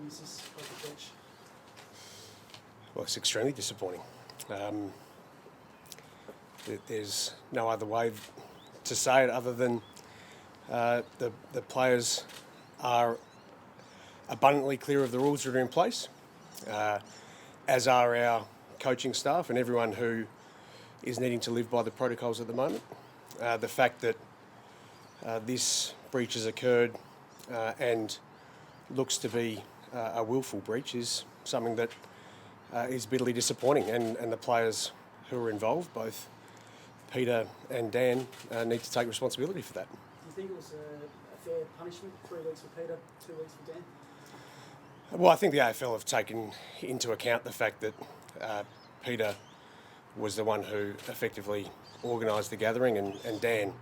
misses off the pitch? Well, it's extremely disappointing. There's no other way to say it other than the players are abundantly clear of the rules that are in place, as are our coaching staff and everyone who is needing to live by the protocols at the moment. The fact that this breach has occurred and looks to be a willful breach is something that is bitterly disappointing, and the players who are involved, both Peter and Dan, need to take responsibility for that. Do you think it was a fair punishment, 3 weeks for Peter, 2 weeks for Dan? Well, I think the AFL have taken into account the fact that Peter was the one who effectively organised the gathering, and Dan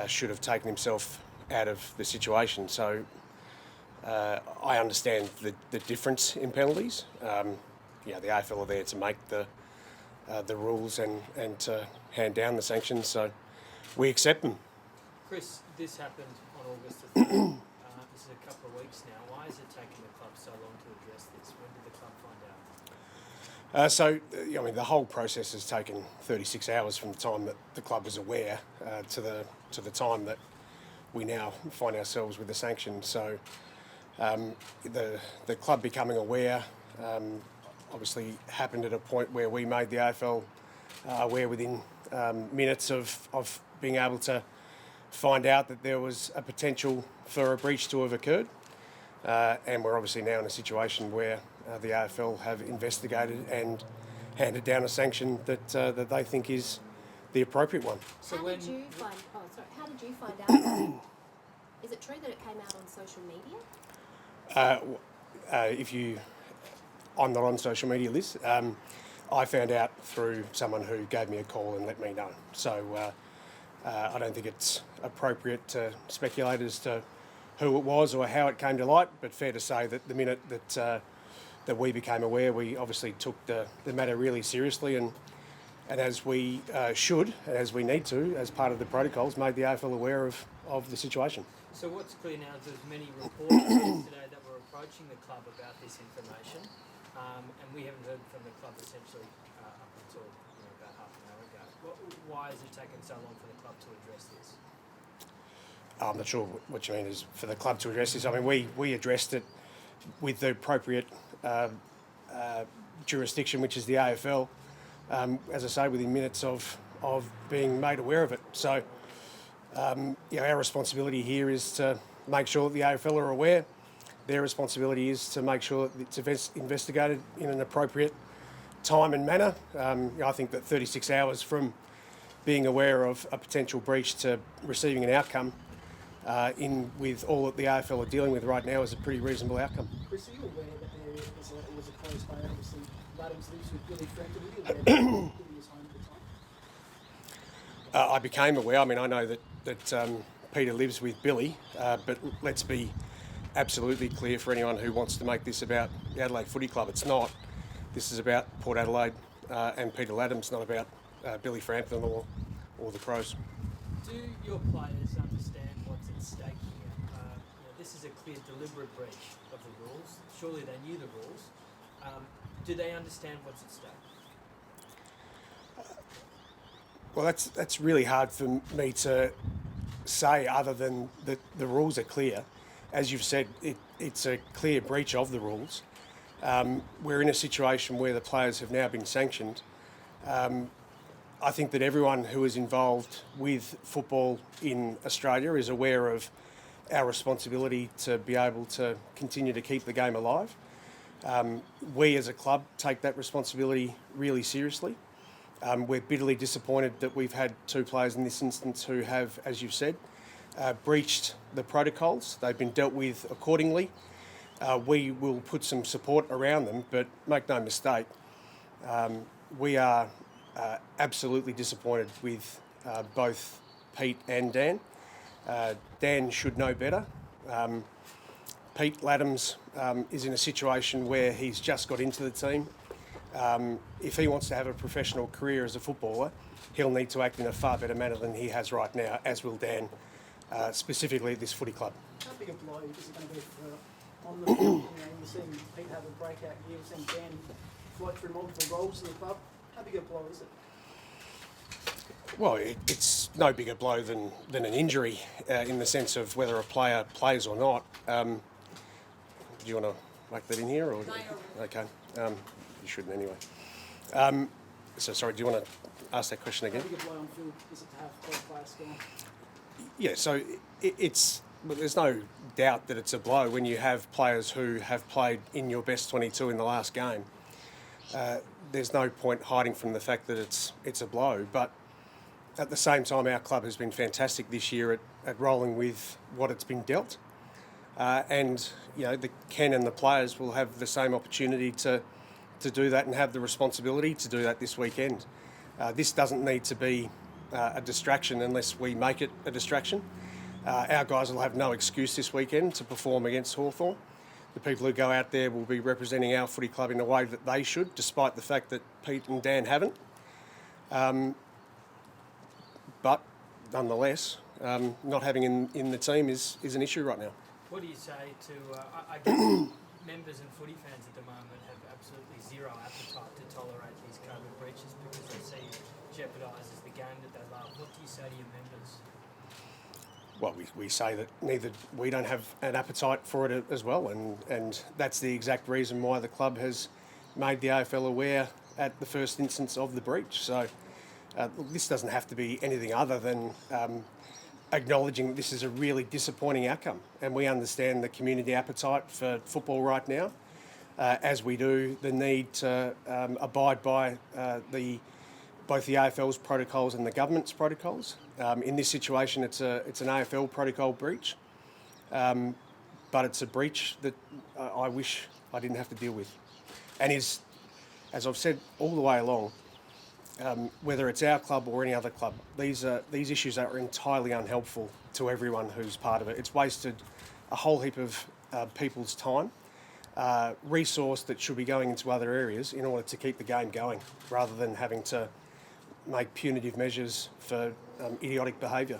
should have taken himself out of the situation. So I understand the difference in penalties. The AFL are there to make the rules and to hand down the sanctions, so we accept them. Chris, this happened on August the 3rd. This is a couple of weeks now. Why is it taking the club so long to address this? When did the club find out? The whole process has taken 36 hours from the time that the club was aware to the time that we now find ourselves with the sanctions. So the club becoming aware obviously happened at a point where we made the AFL aware within minutes of being able to find out that there was a potential for a breach to have occurred. And we're obviously now in a situation where the AFL have investigated and handed down a sanction that they think is the appropriate one. So how did you find out about it? Is it true that it came out on social media? I'm not on social media, Liz. I found out through someone who gave me a call and let me know. So I don't think it's appropriate to speculate as to who it was or how it came to light, but fair to say that the minute that we became aware, we obviously took the matter really seriously, and as we should, and as we need to, as part of the protocols, made the AFL aware of the situation. So what's clear now is there's many reporters yesterday that were approaching the club about this information, and we haven't heard from the club essentially up until about half an hour ago. Why is it taking so long for the club to address this? I'm not sure what you mean is for the club to address this. I mean, we addressed it with the appropriate jurisdiction, which is the AFL, as I say, within minutes of being made aware of it. So, our responsibility here is to make sure that the AFL are aware. Their responsibility is to make sure that it's investigated in an appropriate time and manner. I think that 36 hours from being aware of a potential breach to receiving an outcome with all that the AFL are dealing with right now is a pretty reasonable outcome. Chris, are you aware that it was a close play? Obviously, Adams lives with Billy Frampton. Were you aware that Billy was home at the time? I became aware. I mean, I know that Peter lives with Billy, but let's be absolutely clear for anyone who wants to make this about the Adelaide Footy Club. It's not. This is about Port Adelaide and Peter Adams, not about Billy Frampton or the Crows. Do your players understand what's at stake here? This is a clear, deliberate breach of the rules. Surely they knew the rules. Do they understand what's at stake? Well, that's really hard for me to say, other than that the rules are clear. As you've said, it's a clear breach of the rules. We're in a situation where the players have now been sanctioned. I think that everyone who is involved with football in Australia is aware of our responsibility to be able to continue to keep the game alive. We as a club take that responsibility really seriously. We're bitterly disappointed that we've had 2 players in this instance who have, as you've said, breached the protocols. They've been dealt with accordingly. We will put some support around them, but make no mistake, we are absolutely disappointed with both Pete and Dan. Dan should know better. Pete Adams is in a situation where he's just got into the team. If he wants to have a professional career as a footballer, he'll need to act in a far better manner than he has right now, as will Dan, specifically at this footy club. How big a blow is it going to be on the field? You've seen Pete have a breakout year. We've seen Dan float through multiple roles in the club. How big a blow is it? Well, it's no bigger blow than an injury in the sense of whether a player plays or not. Do you want to make that in here? Or? No, you're Okay. You shouldn't anyway. So, sorry, do you want to ask that question How again? big a blow on field is it to have both players gone? Yeah, so well, there's no doubt that it's a blow when you have players who have played in your best 22 in the last game. There's no point hiding from the fact that it's a blow, but at the same time, our club has been fantastic this year at rolling with what it's been dealt. And, you know, the Ken and the players will have the same opportunity to do that and have the responsibility to do that this weekend. This doesn't need to be a distraction unless we make it a distraction. Our guys will have no excuse this weekend to perform against Hawthorn. The people who go out there will be representing our footy club in a way that they should, despite the fact that Pete and Dan haven't. But nonetheless, not having in the team is an issue right now. What do you say to, I guess, members and footy fans at the moment have absolutely zero appetite to tolerate these COVID breaches because they see it jeopardises the game that they love. What do you say to your members? Well, we say that we don't have an appetite for it as well, and that's the exact reason why the club has made the AFL aware at the first instance of the breach. So this doesn't have to be anything other than acknowledging that this is a really disappointing outcome, and we understand the community appetite for football right now, as we do the need to abide by both the AFL's protocols and the government's protocols. In this situation, it's an AFL protocol breach, but it's a breach that I wish I didn't have to deal with, and is, as I've said all the way along, whether it's our club or any other club, these issues are entirely unhelpful to everyone who's part of it. It's wasted a whole heap of people's time, resource that should be going into other areas in order to keep the game going, rather than having to make punitive measures for idiotic behaviour.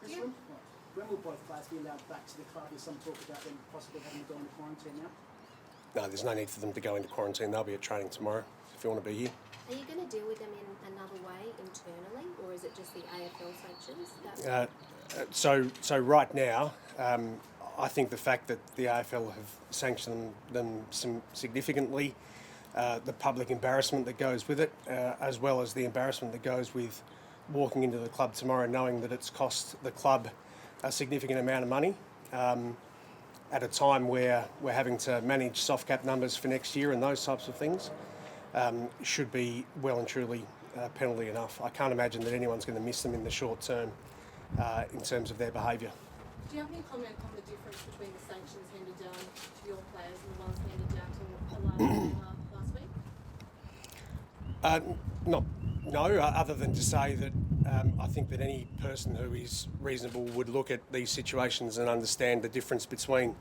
When will both players be allowed back to the club? There's some talk about them possibly having to go into quarantine now. No, there's no need for them to go into quarantine. They'll be at training tomorrow if you want to be here. Are you going to deal with them in another way internally, or is it just the AFL sanctions? So right now, I think the fact that the AFL have sanctioned them significantly, the public embarrassment that goes with it, as well as the embarrassment that goes with walking into the club tomorrow knowing that it's cost the club a significant amount of money at a time where we're having to manage soft cap numbers for next year and those types of things, should be well and truly penalty enough. I can't imagine that anyone's going to miss them in the short term in terms of their behaviour. Do you have any comment on the difference between the sanctions handed down to your players and the ones handed down to a large last week? No, other than to say that I think that any person who is reasonable would look at these situations and understand the difference between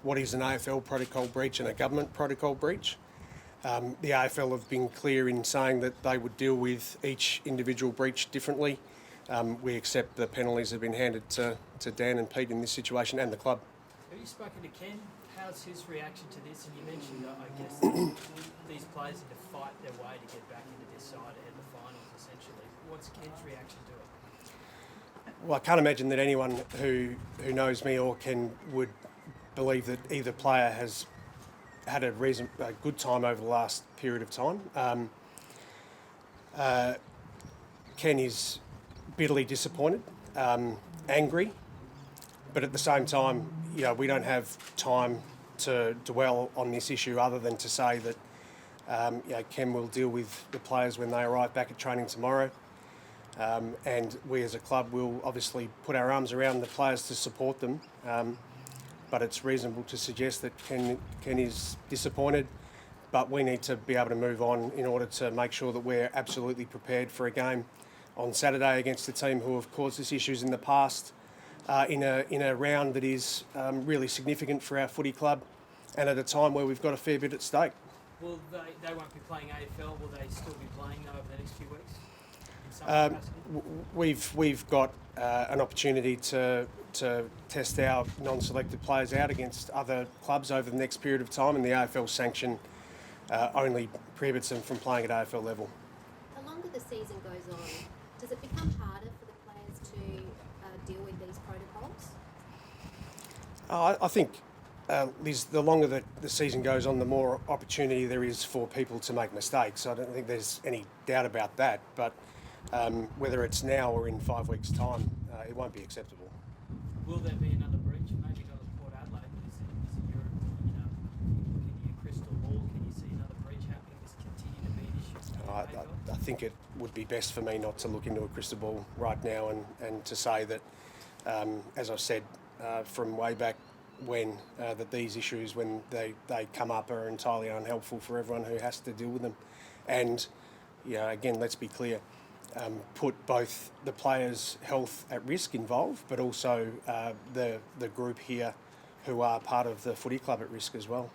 what is an AFL protocol breach and a government protocol breach. The AFL have been clear in saying that they would deal with each individual breach differently. We accept the penalties that have been handed to Dan and Pete in this situation and the club. Have you spoken to Ken? How's his reaction to this? And you mentioned, I guess, that these players need to fight their way to get back into this side ahead of the finals, essentially. What's Ken's reaction to it? Well, I can't imagine that anyone who knows me or Ken would believe that either player has had a good time over the last period of time. Ken is bitterly disappointed, angry, but at the same time, you know, we don't have time to dwell on this issue other than to say that Ken will deal with the players when they arrive back at training tomorrow, and we as a club will obviously put our arms around the players to support them. But it's reasonable to suggest that Ken is disappointed, but we need to be able to move on in order to make sure that we're absolutely prepared for a game on Saturday against a team who have caused us issues in the past, in a round that is really significant for our footy club, and at a time where we've got a fair bit at stake. Well, they won't be playing AFL. Will they still be playing over the next few weeks? some capacity? We've got an opportunity to test our non-selected players out against other clubs over the next period of time, and the AFL sanction only prohibits them from playing at AFL level. The longer the season goes on, does it become harder for the players to deal with these protocols? I think, Liz, the longer the season goes on, the more opportunity there is for people to make mistakes. I don't think there's any doubt about that, but whether it's now or in 5 weeks' time, it won't be acceptable. Will there be another breach? Maybe not at Port Adelaide, but is it your, looking at your crystal ball, can you see another breach happening? Does it continue to be an issue? I think it would be best for me not to look into a crystal ball right now and to say that, as I said from way back when, that these issues, when they come up, are entirely unhelpful for everyone who has to deal with them. And, again, let's be clear, put both the players' health at risk involved, but also the group here who are part of the footy club at risk as well.